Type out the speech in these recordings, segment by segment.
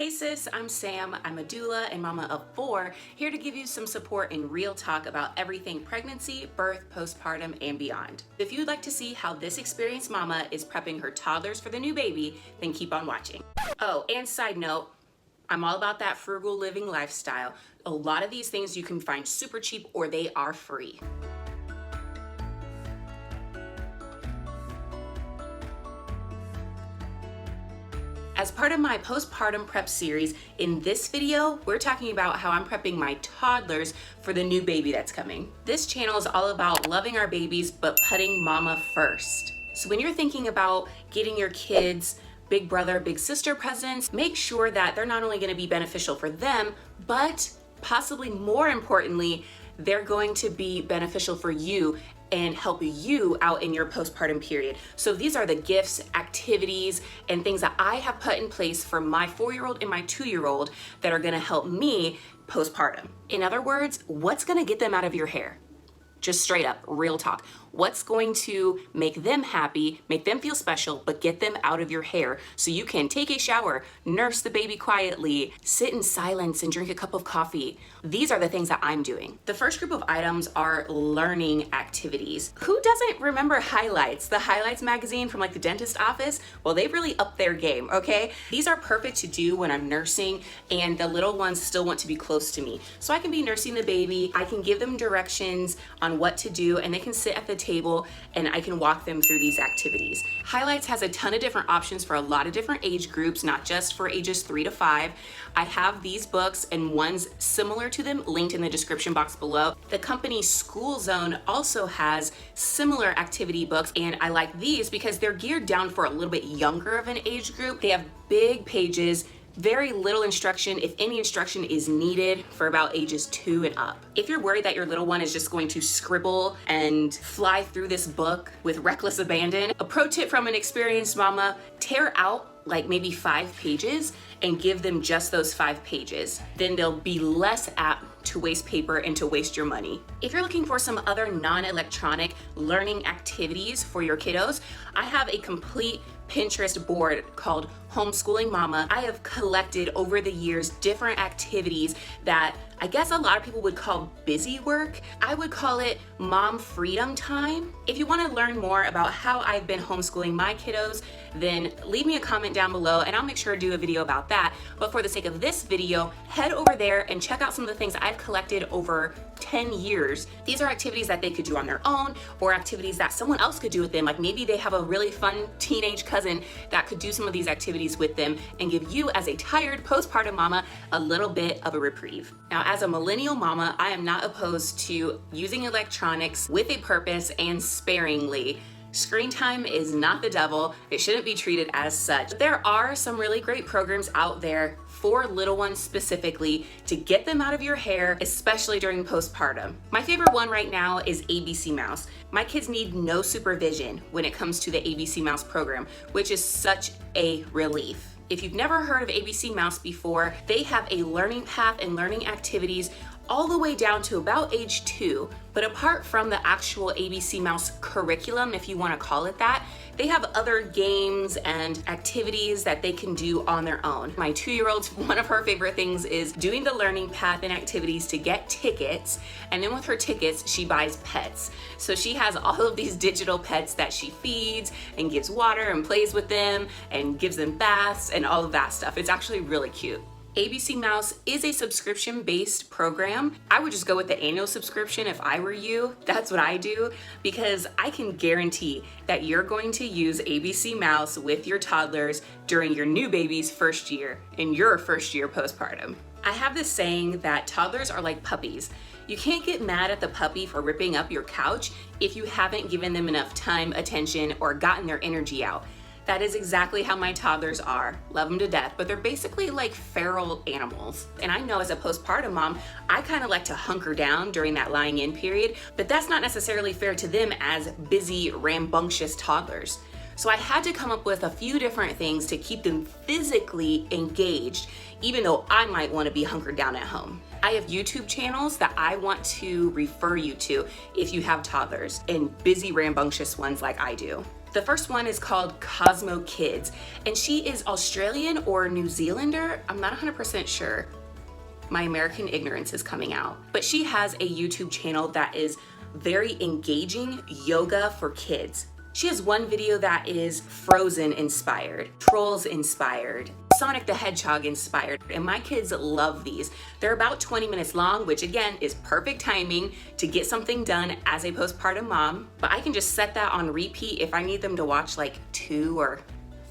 Hey sis, I'm Sam. I'm a doula and mama of 4, here to give you some support and real talk about everything pregnancy, birth, postpartum, and beyond. If you'd like to see how this experienced mama is prepping her toddlers for the new baby, then keep on watching. Oh, and side note, I'm all about that frugal living lifestyle. A lot of these things you can find super cheap or they are free. As part of my postpartum prep series, in this video, we're talking about how I'm prepping my toddlers for the new baby that's coming. This channel is all about loving our babies, but putting mama first. So when you're thinking about getting your kids big brother, big sister presents, make sure that they're not only gonna be beneficial for them, but possibly more importantly, they're going to be beneficial for you and help you out in your postpartum period. So these are the gifts, activities, and things that I have put in place for my 4-year-old and my 2-year-old that are gonna help me postpartum. In other words, what's gonna get them out of your hair? Just straight up, real talk. What's going to make them happy, make them feel special, but get them out of your hair so you can take a shower, nurse the baby quietly, sit in silence and drink a cup of coffee. These are the things that I'm doing. The first group of items are learning activities. Who doesn't remember Highlights, the Highlights magazine from like the dentist office? Well, they've really upped their game, okay? These are perfect to do when I'm nursing and the little ones still want to be close to me. So I can be nursing the baby, I can give them directions on what to do, and they can sit at the table and I can walk them through these activities. Highlights has a ton of different options for a lot of different age groups, not just for ages 3 to 5. I have these books and ones similar to them linked in the description box below. The company School Zone also has similar activity books, and I like these because they're geared down for a little bit younger of an age group. They have big pages, very little instruction, if any instruction is needed, for about ages 2 and up. If you're worried that your little one is just going to scribble and fly through this book with reckless abandon, a pro tip from an experienced mama: tear out like maybe 5 pages and give them just those 5 pages. Then they'll be less apt to waste paper and to waste your money. If you're looking for some other non-electronic learning activities for your kiddos, I have a complete Pinterest board called Homeschooling Mama. I have collected over the years different activities that I guess a lot of people would call busy work. I would call it mom freedom time. If you want to learn more about how I've been homeschooling my kiddos, then leave me a comment down below and I'll make sure to do a video about that. But for the sake of this video, head over there and check out some of the things I've collected over 10 years. These are activities that they could do on their own or activities that someone else could do with them. Like maybe they have a really fun teenage cousin that could do some of these activities with them and give you, as a tired postpartum mama, a little bit of a reprieve. Now, as a millennial mama, I am not opposed to using electronics with a purpose and sparingly. Screen time is not the devil. It shouldn't be treated as such. There are some really great programs out there for little ones specifically to get them out of your hair, especially during postpartum. My favorite one right now is ABC Mouse. My kids need no supervision when it comes to the ABC Mouse program, which is such a relief. If you've never heard of ABC Mouse before, they have a learning path and learning activities all the way down to about age 2. But apart from the actual ABC Mouse curriculum, if you want to call it that, they have other games and activities that they can do on their own. My 2-year-old's, one of her favorite things is doing the learning path and activities to get tickets. And then with her tickets, she buys pets. So she has all of these digital pets that she feeds and gives water and plays with them and gives them baths and all of that stuff. It's actually really cute. ABC Mouse is a subscription-based program. I would just go with the annual subscription if I were you. That's what I do, because I can guarantee that you're going to use ABC Mouse with your toddlers during your new baby's first year, in your first year postpartum. I have this saying that toddlers are like puppies. You can't get mad at the puppy for ripping up your couch if you haven't given them enough time, attention, or gotten their energy out. That is exactly how my toddlers are. Love them to death, but they're basically like feral animals. And I know as a postpartum mom, I kind of like to hunker down during that lying in period, but that's not necessarily fair to them as busy, rambunctious toddlers. So I had to come up with a few different things to keep them physically engaged, even though I might want to be hunkered down at home. I have YouTube channels that I want to refer you to if you have toddlers, and busy, rambunctious ones like I do. The first one is called Cosmo Kids, and she is Australian or New Zealander. I'm not 100% sure. My American ignorance is coming out. But she has a YouTube channel that is very engaging, yoga for kids. She has one video that is Frozen inspired, Trolls inspired, Sonic the Hedgehog inspired, and my kids love these. They're about 20 minutes long, which again is perfect timing to get something done as a postpartum mom, but I can just set that on repeat if I need them to watch like 2 or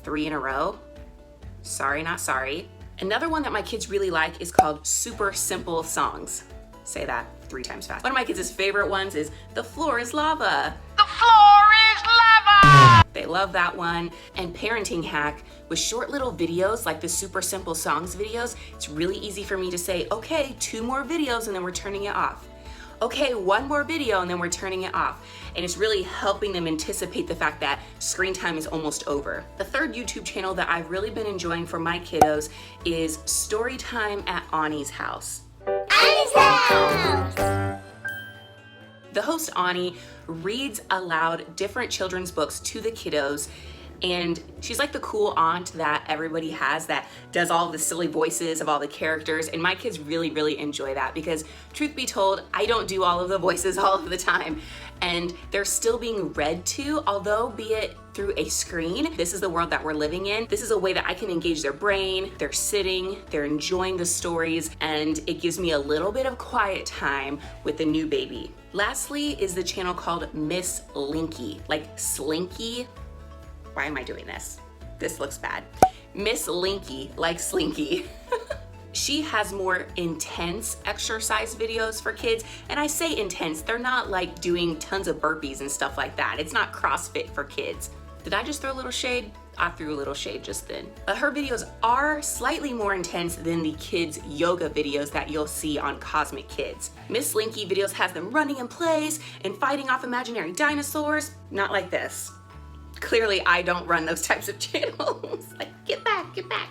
3 in a row. Sorry, not sorry. Another one that my kids really like is called Super Simple Songs. Say that 3 times fast. One of my kids' favorite ones is The Floor is Lava. The floor is lava! They love that one. And Parenting Hack with short little videos like the Super Simple Songs videos. It's really easy for me to say, okay, 2 more videos and then we're turning it off. Okay, 1 more video and then we're turning it off. And it's really helping them anticipate the fact that screen time is almost over. The third YouTube channel that I've really been enjoying for my kiddos is Storytime at Ani's House. Ani's House! The host, Ani, reads aloud different children's books to the kiddos, and she's like the cool aunt that everybody has that does all the silly voices of all the characters, and my kids really, really enjoy that because, truth be told, I don't do all of the voices all of the time, and they're still being read to, although be it through a screen. This is the world that we're living in. This is a way that I can engage their brain. They're sitting, they're enjoying the stories, and it gives me a little bit of quiet time with the new baby. Lastly is the channel called Miss Linky, like Slinky. Why am I doing this? This looks bad. Miss Linky, like Slinky. She has more intense exercise videos for kids, and I say intense, they're not like doing tons of burpees and stuff like that. It's not CrossFit for kids. Did I just throw a little shade? I threw a little shade just then. Her videos are slightly more intense than the kids' yoga videos that you'll see on Cosmic Kids. Miss Linky videos has them running in place and fighting off imaginary dinosaurs. Not like this. Clearly, I don't run those types of channels. Like, get back, get back.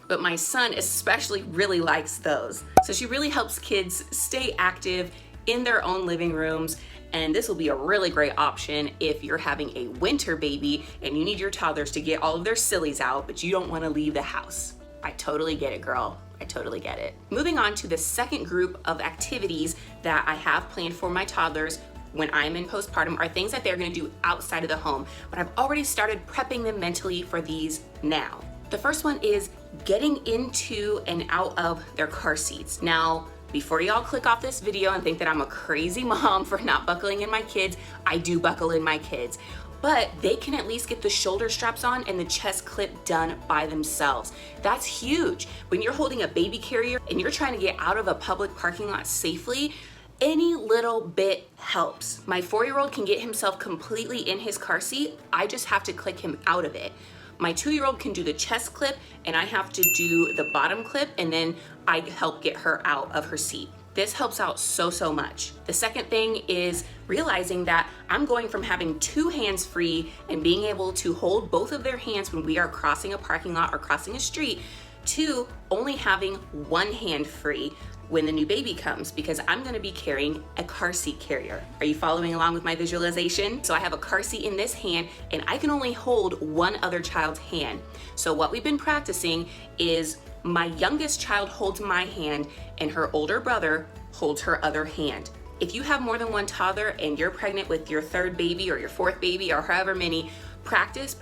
But my son especially really likes those. So she really helps kids stay active in their own living rooms, and this will be a really great option if you're having a winter baby and you need your toddlers to get all of their sillies out, but you don't want to leave the house. I totally get it, girl. I totally get it. Moving on to the second group of activities that I have planned for my toddlers when I'm in postpartum are things that they're gonna do outside of the home, but I've already started prepping them mentally for these now. The first one is getting into and out of their car seats. Now, before y'all click off this video and think that I'm a crazy mom for not buckling in my kids, I do buckle in my kids. But they can at least get the shoulder straps on and the chest clip done by themselves. That's huge. When you're holding a baby carrier and you're trying to get out of a public parking lot safely, any little bit helps. My 4-year-old can get himself completely in his car seat. I just have to click him out of it. My 2-year-old can do the chest clip and I have to do the bottom clip, and then I help get her out of her seat. This helps out so much. The second thing is realizing that I'm going from having 2 hands free and being able to hold both of their hands when we are crossing a parking lot or crossing a street to only having 1 hand free when the new baby comes, because I'm gonna be carrying a car seat carrier. Are you following along with my visualization? So I have a car seat in this hand and I can only hold one other child's hand. So what we've been practicing is my youngest child holds my hand and her older brother holds her other hand. If you have more than 1 toddler and you're pregnant with your 3rd baby or your 4th baby or however many, practice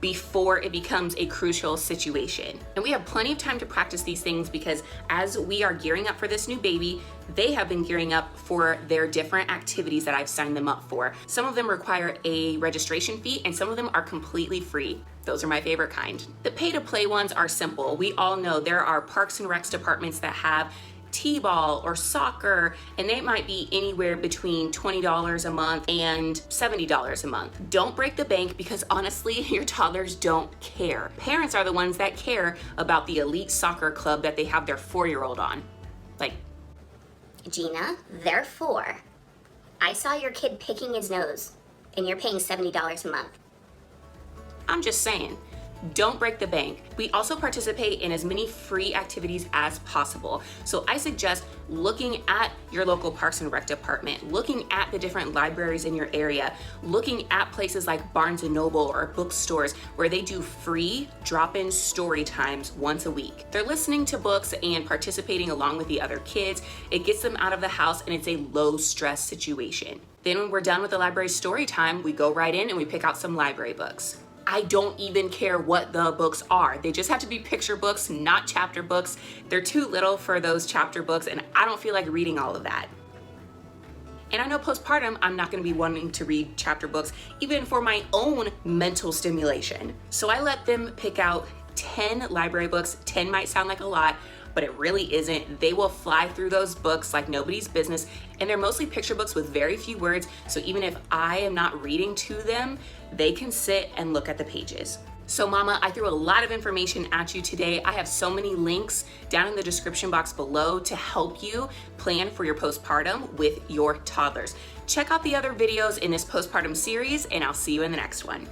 before it becomes a crucial situation. And we have plenty of time to practice these things because as we are gearing up for this new baby, they have been gearing up for their different activities that I've signed them up for. Some of them require a registration fee and some of them are completely free. Those are my favorite kind. The pay-to-play ones are simple. We all know there are Parks and Recs departments that have T-ball or soccer, and they might be anywhere between $20 a month and $70 a month. Don't break the bank because honestly, your toddlers don't care. Parents are the ones that care about the elite soccer club that they have their 4-year-old on. Like, Gina, they're 4. I saw your kid picking his nose, and you're paying $70 a month. I'm just saying, Don't break the bank. We also participate in as many free activities as possible. So I suggest looking at your local Parks and Rec department, looking at the different libraries in your area, looking at places like Barnes & Noble or bookstores where they do free drop-in story times once a week. They're listening to books and participating along with the other kids. It gets them out of the house and it's a low stress situation. Then when we're done with the library story time, we go right in and we pick out some library books. I don't even care what the books are. They just have to be picture books, not chapter books. They're too little for those chapter books and I don't feel like reading all of that. And I know postpartum, I'm not gonna be wanting to read chapter books, even for my own mental stimulation. So I let them pick out 10 library books. 10 might sound like a lot, but it really isn't. They will fly through those books like nobody's business, and they're mostly picture books with very few words, so even if I am not reading to them, they can sit and look at the pages. So mama, I threw a lot of information at you today. I have so many links down in the description box below to help you plan for your postpartum with your toddlers. Check out the other videos in this postpartum series, and I'll see you in the next one.